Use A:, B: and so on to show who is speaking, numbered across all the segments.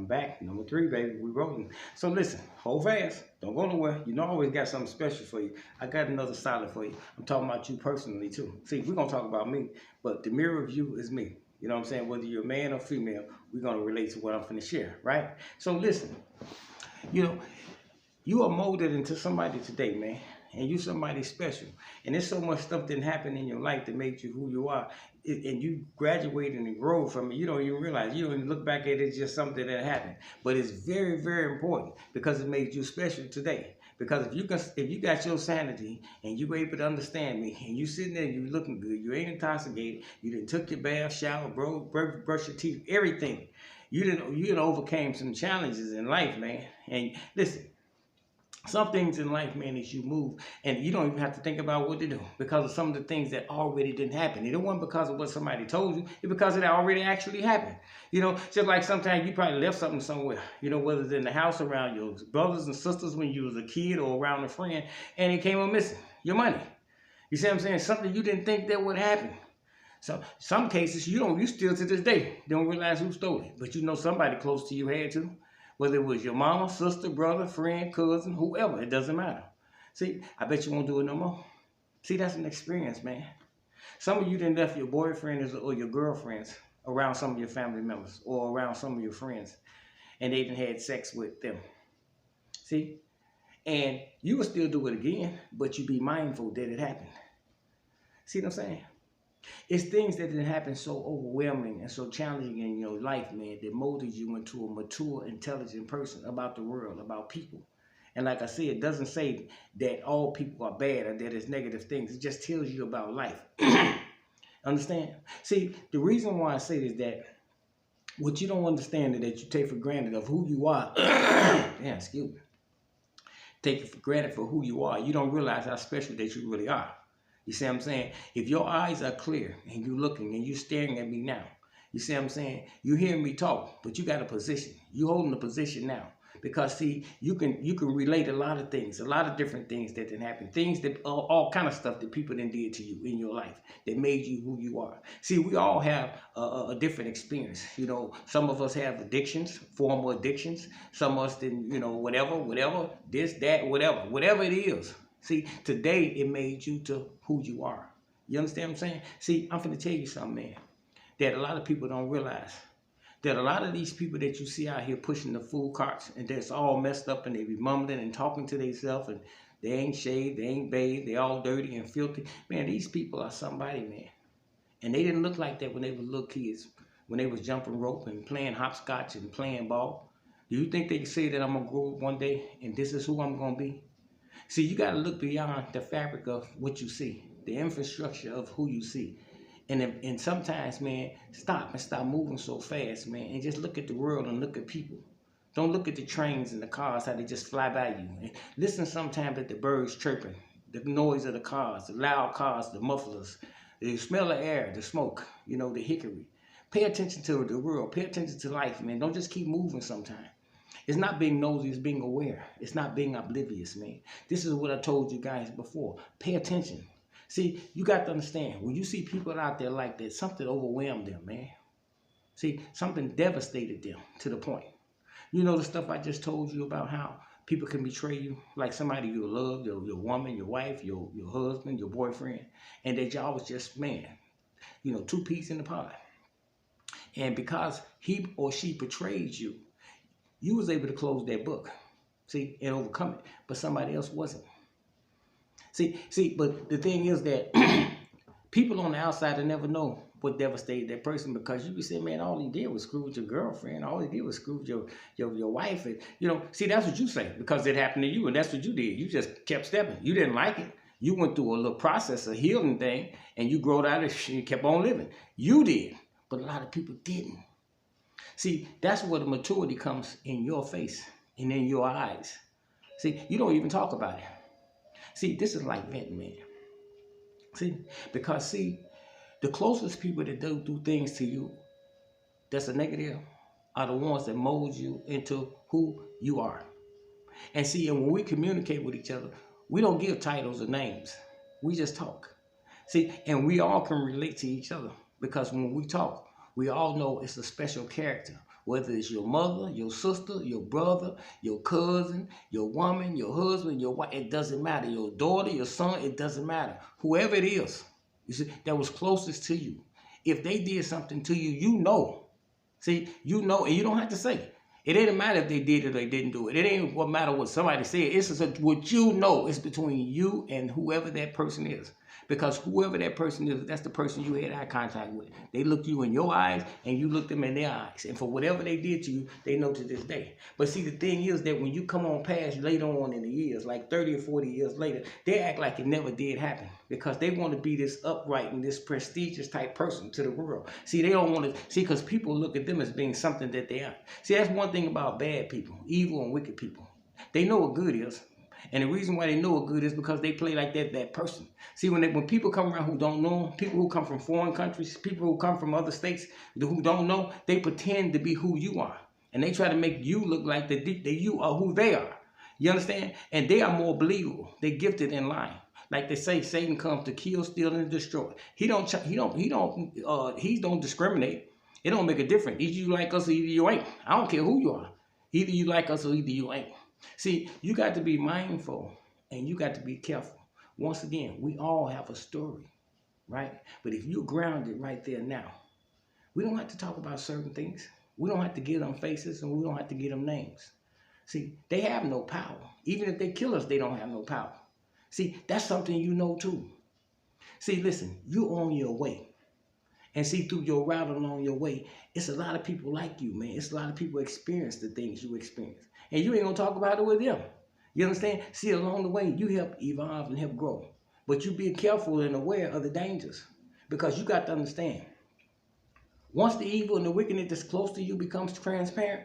A: I'm back. Number three, baby. We rolling. So listen, hold fast. Don't go nowhere. You know I always got something special for you. I got another solid for you. I'm talking about you personally too. See, we're gonna talk about me, but the mirror of you is me. You know what I'm saying? Whether you're man or female, we're gonna relate to what I'm finna share, right? So listen, you know, you are molded into somebody today, man. And you somebody special. And there's so much stuff that happened in your life that made you who you are. And you graduated and grow from it. You don't even realize. You don't even look back at it as just something that happened. But it's very, very important because it made you special today. Because if you got your sanity and you were able to understand me and you sitting there and you looking good, you ain't intoxicated, you didn't took your bath, shower, brush your teeth, everything. You didn't overcame some challenges in life, man. And listen, some things in life, man, is you move and you don't even have to think about what to do because of some of the things that already didn't happen. It wasn't because of what somebody told you, it's because it already actually happened. You know, just like sometimes you probably left something somewhere, you know, whether it's in the house around your brothers and sisters when you was a kid or around a friend, and it came up missing, your money. You see what I'm saying? Something you didn't think that would happen. So some cases you still to this day don't realize who stole it, but you know somebody close to you had to. Whether it was your mama, sister, brother, friend, cousin, whoever, it doesn't matter. See, I bet you won't do it no more. See, that's an experience, man. Some of you didn't left your boyfriends or your girlfriends around some of your family members or around some of your friends, and they didn't had sex with them. See, and you will still do it again, but you be mindful that it happened. See what I'm saying? It's things that didn't happen so overwhelming and so challenging in your life, man, that molded you into a mature, intelligent person about the world, about people. And like I said, it doesn't say that all people are bad or that it's negative things. It just tells you about life. Understand? See, the reason why I say is that what you don't understand is that you take for granted of who you are. Yeah, excuse me. Take it for granted for who you are. You don't realize how special that you really are. You see what I'm saying? If your eyes are clear and you're looking and you're staring at me now, you see what I'm saying? You hearing me talk, but you got a position. You holding a position now. Because see, you can relate a lot of things, a lot of different things that didn't happen. Things that all kind of stuff that people didn't did to you in your life that made you who you are. See, we all have a different experience. You know, some of us have addictions, formal addictions. Some of us didn't, you know, whatever, this, that, whatever it is. See, today it made you to who you are. You understand what I'm saying? See, I'm finna tell you something, man, that a lot of people don't realize. That a lot of these people that you see out here pushing the food carts and that's all messed up and they be mumbling and talking to themselves and they ain't shaved, they ain't bathed, they all dirty and filthy. Man, these people are somebody, man. And they didn't look like that when they were little kids, when they was jumping rope and playing hopscotch and playing ball. Do you think they can say that I'm gonna grow up one day and this is who I'm gonna be? See, you got to look beyond the fabric of what you see, the infrastructure of who you see. And sometimes, man, stop moving so fast, man, and just look at the world and look at people. Don't look at the trains and the cars, how they just fly by you. And listen sometimes at the birds chirping, the noise of the cars, the loud cars, the mufflers, the smell of air, the smoke, you know, the hickory. Pay attention to the world. Pay attention to life, man. Don't just keep moving sometimes. It's not being nosy, it's being aware. It's not being oblivious, man. This is what I told you guys before. Pay attention. See, you got to understand, when you see people out there like that, something overwhelmed them, man. See, something devastated them to the point. You know the stuff I just told you about how people can betray you, like somebody you love, your woman, your wife, your husband, your boyfriend, and that y'all was just, man, you know, two peas in the pod. And because he or she betrayed you, you was able to close that book, see, and overcome it, but somebody else wasn't. See, but the thing is that people on the outside will never know what devastated that person because you be saying, man, all he did was screw with your girlfriend, all he did was screw with your wife, and you know, see, that's what you say because it happened to you, and that's what you did. You just kept stepping. You didn't like it. You went through a little process of healing thing, and you growed out of it and you kept on living. You did, but a lot of people didn't. See, that's where the maturity comes in your face and in your eyes. See, you don't even talk about it. See, this is like venting, man. See, because see, the closest people that do things to you that's a negative are the ones that mold you into who you are. And see, and when we communicate with each other, we don't give titles or names. We just talk. See, and we all can relate to each other because when we talk, we all know it's a special character Whether it's your mother, your sister, your brother, your cousin, your woman, your husband, your wife, it doesn't matter. Your daughter, your son, it doesn't matter. Whoever it is, you see, that was closest to you. If they did something to you, you know. See, you know, and you don't have to say it. It ain't matter if they did it or they didn't do it. It ain't what matter what somebody said. It's just what you know. It's between you and whoever that person is. Because whoever that person is, that's the person you had eye contact with. They look you in your eyes and you look them in their eyes. And for whatever they did to you, they know to this day. But see, the thing is that when you come on past later on in the years, like 30 or 40 years later, they act like it never did happen. Because they want to be this upright and this prestigious type person to the world. See, they don't want to, see, because people look at them as being something that they aren't. See, that's one thing about bad people, evil and wicked people. They know what good is. And the reason why they know what good is because they play like that person. See, when people come around who don't know, people who come from foreign countries, people who come from other states who don't know, they pretend to be who you are. And they try to make you look like that you are who they are. You understand? And they are more believable. They're gifted in lying. Like they say, Satan comes to kill, steal, and destroy. He don't discriminate. It don't make a difference. Either you like us or either you ain't. I don't care who you are. Either you like us or either you ain't. See, you got to be mindful and you got to be careful. Once again, we all have a story, right? But if you're grounded right there now, we don't have to talk about certain things. We don't have to give them faces and we don't have to give them names. See, they have no power. Even if they kill us, they don't have no power. See, that's something you know too. See, listen, you're on your way. And see, through your route along your way, it's a lot of people like you, man. It's a lot of people experience the things you experience. And you ain't going to talk about it with them. You understand? See, along the way, you help evolve and help grow. But you be careful and aware of the dangers. Because you got to understand, once the evil and the wickedness that's close to you becomes transparent,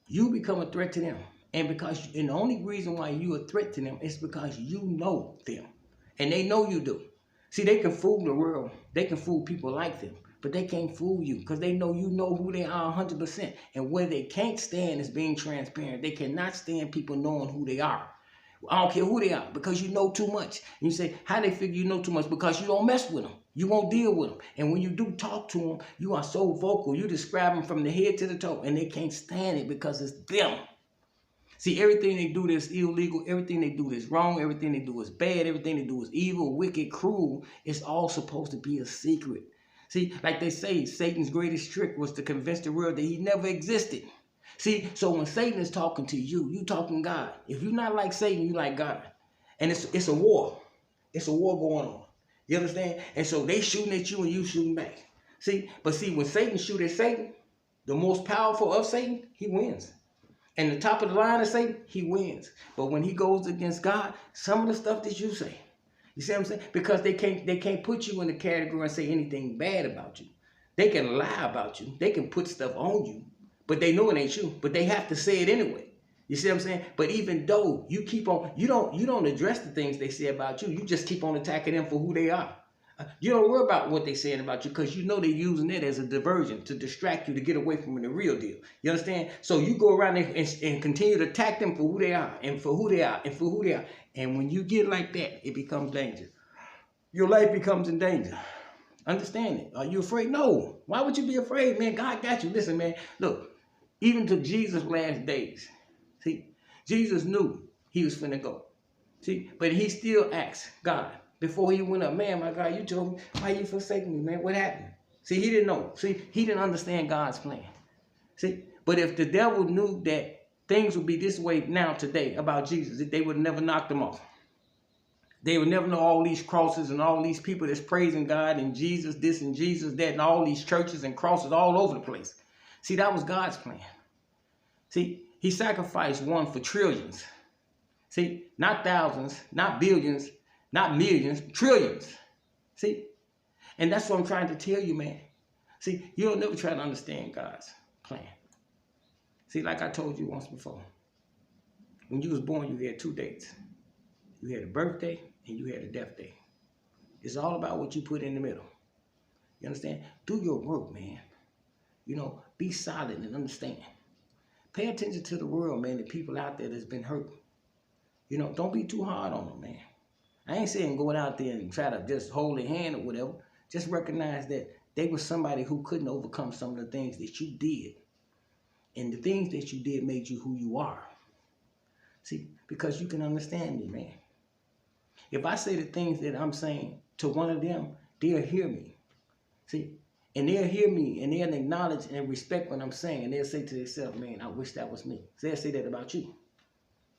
A: you become a threat to them. And the only reason why you're a threat to them is because you know them. And they know you do. See, they can fool the world. They can fool people like them. But they can't fool you because they know you know who they are 100%. And where they can't stand is being transparent. They cannot stand people knowing who they are. I don't care who they are because you know too much. And you say, how they figure you know too much? Because you don't mess with them. You won't deal with them. And when you do talk to them, you are so vocal. You describe them from the head to the toe. And they can't stand it because it's them. See, everything they do that's illegal, everything they do that's wrong, everything they do is bad, everything they do is evil, wicked, cruel. It's all supposed to be a secret. See, like they say, Satan's greatest trick was to convince the world that he never existed. See, so when Satan is talking to you, you talking God. If you're not like Satan, you like God. And it's a war. It's a war going on. You understand? And so they shooting at you and you shooting back. See, but see, when Satan shoot at Satan, the most powerful of Satan, he wins. And the top of the line of Satan, he wins. But when he goes against God, some of the stuff that you say, you see what I'm saying? Because they can't put you in the category and say anything bad about you. They can lie about you. They can put stuff on you, but they know it ain't you. But they have to say it anyway. You see what I'm saying? But even though you keep on, you don't address the things they say about you. You just keep on attacking them for who they are. You don't worry about what they're saying about you because you know they're using it as a diversion to distract you to get away from the real deal. You understand? So you go around and continue to attack them for who they are and for who they are and for who they are. And when you get like that, it becomes danger. Your life becomes in danger. Understand it. Are you afraid? No. Why would you be afraid, man? God got you. Listen, man. Look, even to Jesus' last days, see, Jesus knew he was finna go. See, but he still asked God. Before he went up, man, my God, you told me, why you forsaking me, man? What happened? See, he didn't know. See, he didn't understand God's plan. See, but if the devil knew that things would be this way now today about Jesus, they would never knock him off. They would never know all these crosses and all these people that's praising God and Jesus this and Jesus that and all these churches and crosses all over the place. See, that was God's plan. See, he sacrificed one for trillions. See, not thousands, not billions, not millions, trillions. See? And that's what I'm trying to tell you, man. See, you don't never try to understand God's plan. See, like I told you once before, when you was born, you had 2 dates. You had a birthday and you had a death day. It's all about what you put in the middle. You understand? Do your work, man. You know, be solid and understand. Pay attention to the world, man, the people out there that's been hurt. You know, don't be too hard on them, man. I ain't saying going out there and try to just hold their hand or whatever. Just recognize that they were somebody who couldn't overcome some of the things that you did. And the things that you did made you who you are. See, because you can understand me, man. If I say the things that I'm saying to one of them, they'll hear me. See, and they'll hear me and they'll acknowledge and respect what I'm saying. And they'll say to themselves, man, I wish that was me. So they'll say that about you.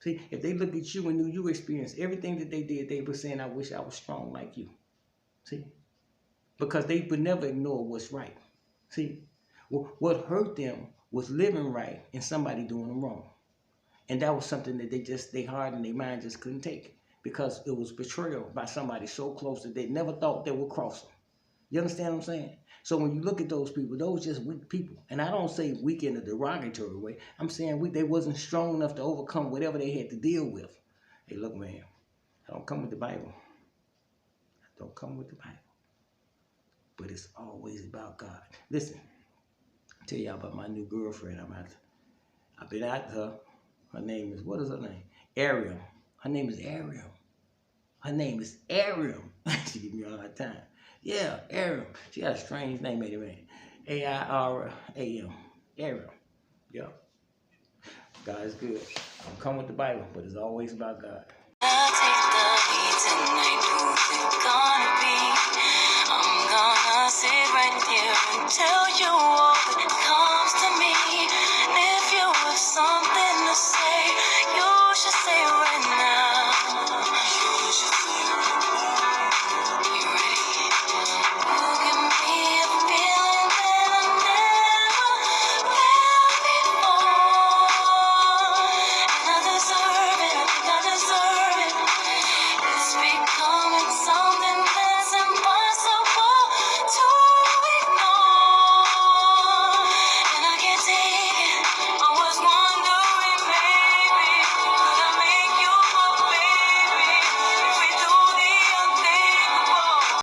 A: See, if they look at you and knew you experienced everything that they did, they were saying, I wish I was strong like you. See, because they would never ignore what's right. See, what hurt them was living right and somebody doing them wrong. And that was something that they heart and their mind just couldn't take, because it was betrayal by somebody so close that they never thought they would cross them. You understand what I'm saying? So when you look at those people, those just weak people. And I don't say weak in a derogatory way. I'm saying weak, they wasn't strong enough to overcome whatever they had to deal with. Hey, look, man, I don't come with the Bible. I don't come with the Bible. But it's always about God. Listen, I'll tell y'all about my new girlfriend. I've been out to her. Her name is, what is her name? Ariel. Her name is Ariel. Her name is Ariel. She give me all that time. Yeah, Ariel. She got a strange name, man. A-I-R-A-M. Ariel. Yeah. God is good. I'm coming with the Bible, but it's always about God. I'll take the lead tonight. Who's it gonna be? I'm gonna sit right here and tell you all that comes to me. And if you have something to say, you should say right now.